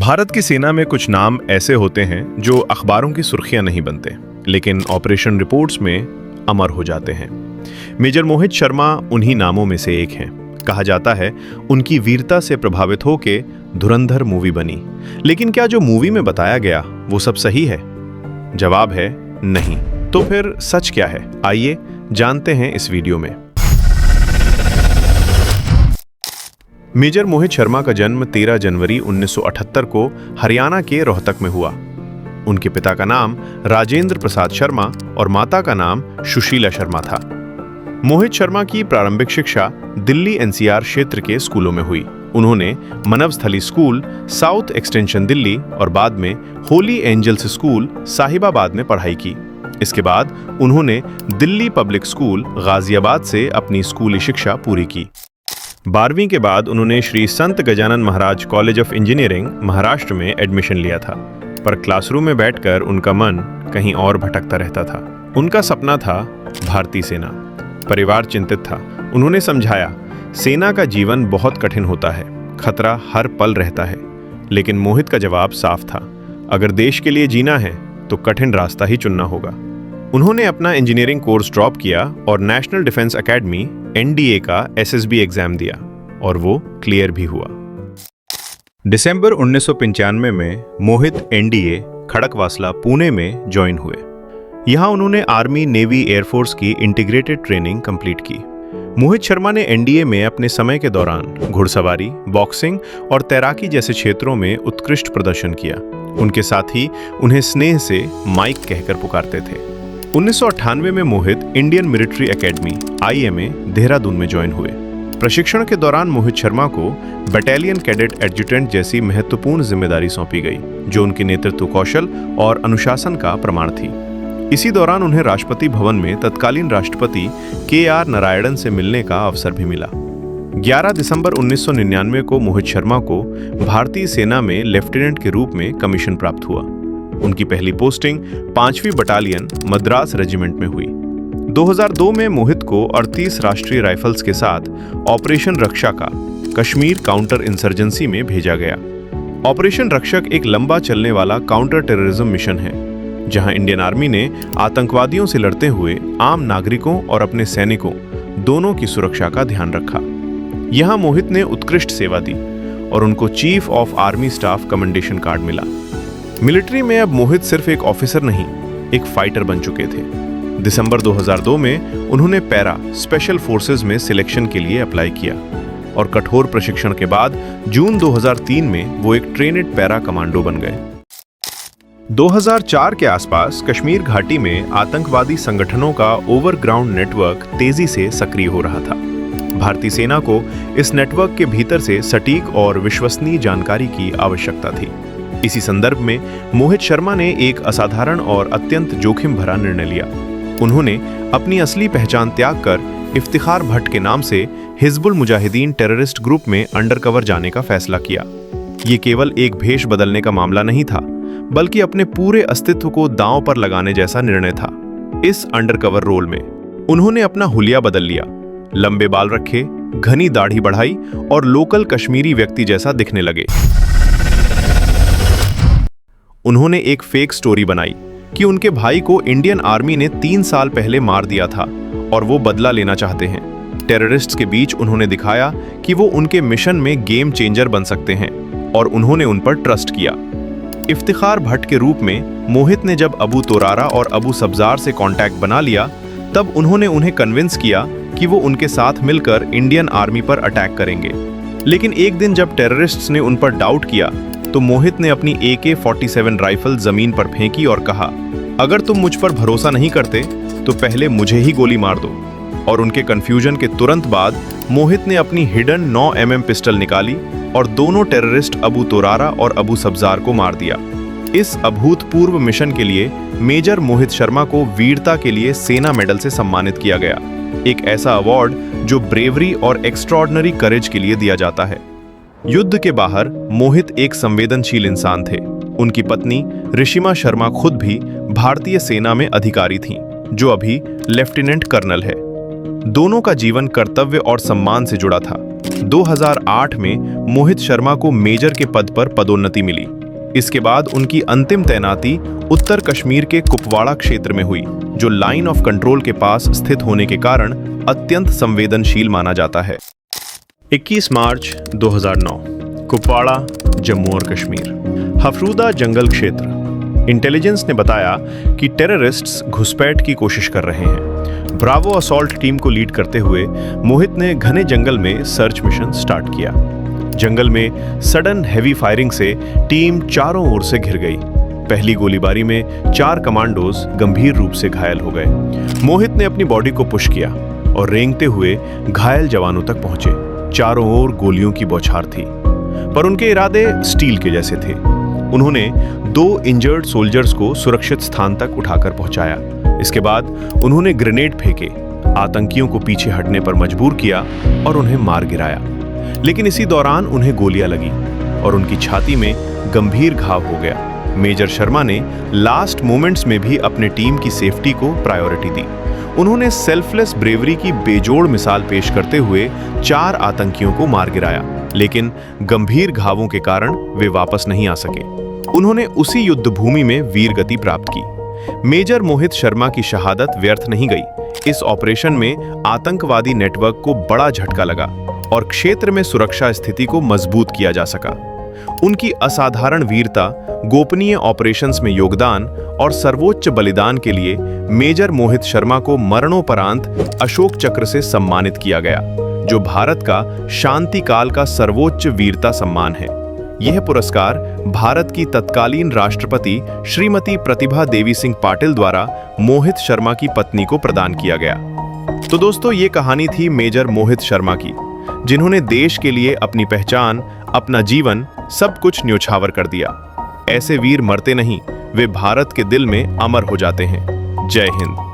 भारत की सेना में कुछ नाम ऐसे होते हैं जो अखबारों की सुर्खियां नहीं बनते, लेकिन ऑपरेशन रिपोर्ट्स में अमर हो जाते हैं। मेजर मोहित शर्मा उन्हीं नामों में से एक हैं। कहा जाता है उनकी वीरता से प्रभावित होकर धुरंधर मूवी बनी, लेकिन क्या जो मूवी में बताया गया वो सब सही है? जवाब है नहीं। तो फिर सच क्या है? आइए जानते हैं इस वीडियो में। मेजर मोहित शर्मा का जन्म 13 जनवरी 1978 को हरियाणा के रोहतक में हुआ। उनके पिता का नाम राजेंद्र प्रसाद शर्मा और माता का नाम सुशीला शर्मा था। मोहित शर्मा की प्रारंभिक शिक्षा दिल्ली एनसीआर क्षेत्र के स्कूलों में हुई। उन्होंने मनवस्थली स्कूल, साउथ एक्सटेंशन दिल्ली और बाद में होली एंजल्स स्कूल साहिबाबाद में पढ़ाई की। इसके बाद उन्होंने दिल्ली पब्लिक स्कूल गाजियाबाद से अपनी स्कूली शिक्षा पूरी की। 12वीं के बाद उन्होंने श्री संत Gajanan Maharaj college of engineering Maharashtra में एडमिशन लिया था, पर क्लासरूम में बैठकर उनका मन कहीं और भटकता रहता था। उनका सपना था भारतीय सेना। परिवार चिंतित था। उन्होंने समझाया, सेना का जीवन बहुत कठिन होता है, खतरा हर पल रहता है। लेकिन मोहित का जवाब साफ था, अगर देश के लिए जीना है तो कठिन रास्ता ही चुनना होगा। उन्होंने अपना इंजीनियरिंग कोर्स ड्रॉप किया और नेशनल डिफेंस एकेडमी एनडीए का एसएसबी एग्जाम दिया और वो क्लियर भी हुआ। दिसंबर 1995 में मोहित एनडीए खड़कवासला पुणे में ज्वाइन हुए। यहां उन्होंने आर्मी, नेवी, एयरफोर्स की इंटीग्रेटेड ट्रेनिंग कंप्लीट की। मोहित शर्मा ने एनडीए में अपने समय के दौरान घुड़सवारी, बॉक्सिंग और तैराकी जैसे क्षेत्रों में उत्कृष्ट प्रदर्शन किया। उनके साथी उन्हें स्नेह से माइक कहकर पुकारते थे। 1998 में Mohit Indian military academy IMA Dehradun में ज्वाइन हुए। प्रशिक्षण के दौरान मोहित शर्मा को बटालियन कैडेट एडजुटेंट जैसी महत्वपूर्ण जिम्मेदारी सौंपी गई, जो उनके नेतृत्व कौशल और अनुशासन का प्रमाण थी। इसी दौरान उन्हें राष्ट्रपति भवन में तत्कालीन राष्ट्रपति KR नारायणन से मिलने का अवसर भी मिला। 11 दिसंबर 1999 को मोहित शर्मा को भारतीय सेना में लेफ्टिनेंट के रूप में कमीशन प्राप्त हुआ। उनकी पहली पोस्टिंग 5वीं बटालियन मद्रास रेजिमेंट में हुई। 2002 में मोहित को 38 राष्ट्रीय राइफल्स के साथ ऑपरेशन रक्षा का कश्मीर काउंटर इंसर्जेंसी में भेजा गया। ऑपरेशन रक्षक एक लंबा चलने वाला काउंटर टेररिज्म मिशन है, जहां इंडियन आर्मी ने आतंकवादियों से लड़ते हुए आम नागरिकों और अपने सैनिकों दोनों की सुरक्षा का ध्यान रखा। यहां मोहित ने उत्कृष्ट सेवा दी और उनको chief of army staff commendation card मिला। मिलिट्री में अब मोहित सिर्फ एक ऑफिसर नहीं, एक फाइटर बन चुके थे। दिसंबर 2002 में उन्होंने पैरा स्पेशल फोर्सेस में सिलेक्शन के लिए अप्लाई किया और कठोर प्रशिक्षण के बाद जून 2003 में वो एक ट्रेनेड पैरा कमांडो बन गए। 2004 के आसपास कश्मीर घाटी में आतंकवादी संगठनों का ओवरग्राउंड नेटवर्क तेजी से सक्रिय हो रहा था। भारतीय सेना को इस नेटवर्क के भीतर से सटीक और विश्वसनीय जानकारी की आवश्यकता थी। इसी संदर्भ में मोहित शर्मा ने एक असाधारण और अत्यंत जोखिम भरा निर्णय लिया। उन्होंने अपनी असली पहचान त्याग कर इफ्तिखार भट्ट के नाम से हिजबुल मुजाहिदीन टेररिस्ट ग्रुप में अंडरकवर जाने का फैसला किया। ये केवल एक भेष बदलने का मामला नहीं था, बल्कि अपने पूरे अस्तित्व को दांव पर लगाने जैसा निर्णय था। इस अंडरकवर रोल में उन्होंने अपना हुलिया बदल लिया, लंबे बाल रखे, घनी दाढ़ी बढ़ाई और लोकल कश्मीरी व्यक्ति जैसा दिखने लगे। उन्होंने एक फेक स्टोरी बनाई कि उनके भाई को इंडियन आर्मी ने 3 साल पहले मार दिया था और वो बदला लेना चाहते हैं। टेररिस्ट्स के बीच उन्होंने दिखाया कि वो उनके मिशन में गेम चेंजर बन सकते हैं और उन्होंने उन पर ट्रस्ट किया। इफ्तिखार भट्ट के रूप में मोहित ने जब अबू तोरारा और अबू सब्जार से कांटेक्ट बना लिया, तब उन्होंने उन्हें कन्विंस किया कि वो उनके साथ मिलकर इंडियन आर्मी पर अटैक करेंगे। लेकिन एक दिन जब टेररिस्ट्स ने उन पर डाउट किया, तो मोहित ने अपनी AK-47 राइफल जमीन पर फेंकी और कहा, अगर तुम मुझ पर भरोसा नहीं करते तो पहले मुझे ही गोली मार दो। और उनके कंफ्यूजन के तुरंत बाद मोहित ने अपनी हिडन 9mm पिस्टल निकाली और दोनों टेररिस्ट अबू तोरारा और अबू सब्जार को मार दिया। इस अभूतपूर्व मिशन के लिए मेजर मोहित शर्मा को वीरता के लिए सेना मेडल से सम्मानित किया गया, एक ऐसा अवार्ड जो ब्रेवरी और एक्स्ट्रॉर्डिनरी करेज के लिए दिया जाता है। युद्ध के बाहर मोहित एक संवेदनशील इंसान थे। उनकी पत्नी ऋषिमा शर्मा खुद भी भारतीय सेना में अधिकारी थीं, जो अभी लेफ्टिनेंट कर्नल है। दोनों का जीवन कर्तव्य और सम्मान से जुड़ा था। 2008 में मोहित शर्मा को मेजर के पद पर पदोन्नति मिली इसके बाद उनकी अंतिम तैनाती उत्तर कश्मीर के कुपवाड़ा क्षेत्र में हुई, जो लाइन ऑफ कंट्रोल के पास स्थित होने के कारण अत्यंत संवेदनशील माना जाता है। 21 मार्च 2009, कुपवाड़ा, जम्मू और कश्मीर। हफरूदा जंगल क्षेत्र। इंटेलिजेंस ने बताया कि टेररिस्ट्स घुसपैठ की कोशिश कर रहे हैं। ब्रावो असॉल्ट टीम को लीड करते हुए मोहित ने घने जंगल में सर्च मिशन स्टार्ट किया। जंगल में सडन हैवी फायरिंग से टीम चारों ओर से घिर गई। पहली गोलीबारी में 4 कमांडोज गंभीर रूप से घायल हो गए। मोहित ने अपनी बॉडी को पुश किया और रेंगते हुए घायल जवानों तक पहुंचे। चारों ओर गोलियों की बौछार थी, पर उनके इरादे स्टील के जैसे थे। उन्होंने 2 इंजर्ड सोल्जर्स को सुरक्षित स्थान तक उठाकर पहुंचाया। इसके बाद उन्होंने ग्रेनेड फेंके, आतंकियों को पीछे हटने पर मजबूर किया और उन्हें मार गिराया। लेकिन इसी दौरान उन्हें गोलियां लगी और उनकी छाती में गंभीर घाव हो गया। मेजर शर्मा ने लास्ट मोमेंट्स में भी अपने टीम की सेफ्टी को प्रायोरिटी दी। उन्होंने सेल्फलेस ब्रेवरी की बेजोड़ मिसाल पेश करते हुए 4 आतंकियों को मार गिराया, लेकिन गंभीर घावों के कारण वे वापस नहीं आ सके। उन्होंने उसी युद्ध भूमि में वीर गति प्राप्त की। मेजर मोहित शर्मा की शहादत व्यर्थ नहीं गई। इस ऑपरेशन में आतंकवादी नेटवर्क को बड़ा झटका लगा और क्षेत्र में सुरक्षा स्थिति को मजबूत किया जा सका। उनकी असाधारण वीरता, गोपनीय ऑपरेशंस में योगदान और सर्वोच्च बलिदान के लिए मेजर मोहित शर्मा को मरणोपरांत अशोक चक्र से सम्मानित किया गया, जो भारत का शांति काल का सर्वोच्च वीरता सम्मान है। यह पुरस्कार भारत की तत्कालीन राष्ट्रपति श्रीमती प्रतिभा देवी सिंह पाटिल द्वारा मोहित शर्मा की पत्नी को प्रदान किया गया। तो दोस्तों, ये कहानी थी मेजर मोहित शर्मा की, जिन्होंने देश के लिए अपनी पहचान, अपना जीवन, सब कुछ न्योछावर कर दिया। ऐसे वीर मरते नहीं, वे भारत के दिल में अमर हो जाते हैं। जय हिंद।